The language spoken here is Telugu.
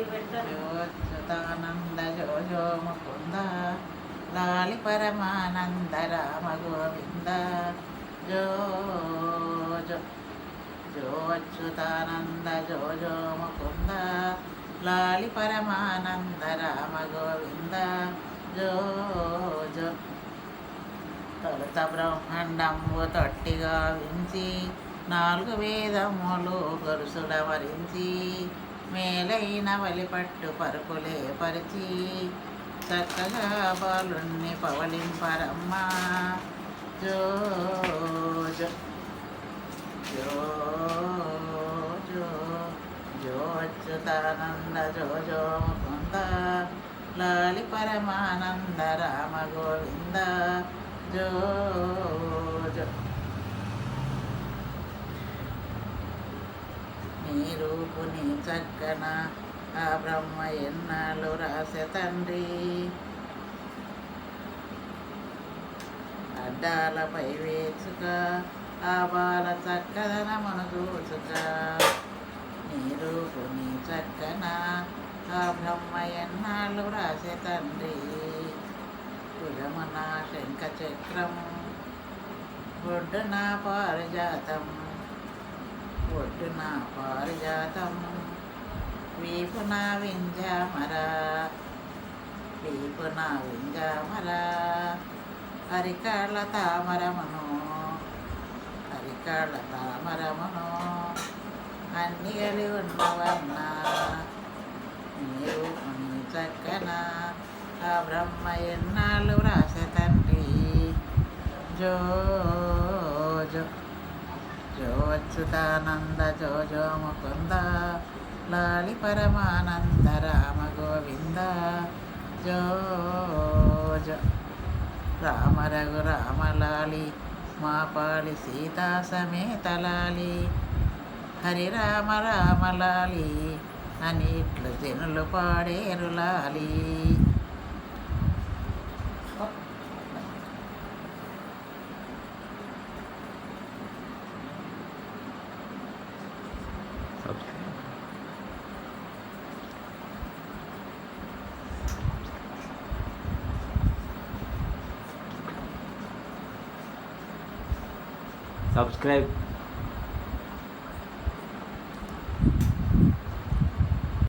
అచ్యుతానంద జో జో ముకుంద లాలి పరమానంద రామ గోవింద జో జో జో అచ్యుతానంద జో జో ముకుంద లాలి పరమానంద రామ గోవింద జో జో తొలుత బ్రహ్మాండంబు తొట్టిగా వించి 4 వేదములు గొరుసుల వరించి మేలైన వలిపట్టు పరుపులే పరిచి చక్కగా బాలుణ్ణి పవలింపరమ్మ జో జో జో జో జో అచ్యుతానంద జో జో ముకుంద లాలి పరమానంద రామ గోవింద జో జో నీ రూపుని చక్కన ఆ బ్రహ్మ ఎన్నాళ్ళు రాసే తండ్రి అడ్డాలపై వేచుక ఆ బాల చక్కదనమును చూచుక నీ రూపుని చక్కన ఆ బ్రహ్మ ఎన్నాళ్ళు రాసే తండ్రి కులమున శంఖ చక్రం ఒడ్డున పారిజాతం ఒడ్డున పారిజాతం వీపున వింజామర వీపున వింజామర అరికాళ్ళ తామరమును అరికాళ్ళ తామరమును అన్ని గలి ఉన్నవన్న మీరు నీ చక్కన ఆ బ్రహ్మ ఎన్నాళ్ళు రాసే తండ్రి జో జో జో అచ్యుతానంద జో జో ముకుంద లాలి పరమానంద రామ గోవింద జో జో రామ రఘు రామలాలి మా పాలి సీతా సమేత లాలి హరి రామ రామలాలి అని ఇట్లు జనులు పాడేరు లాలి. Subscribe.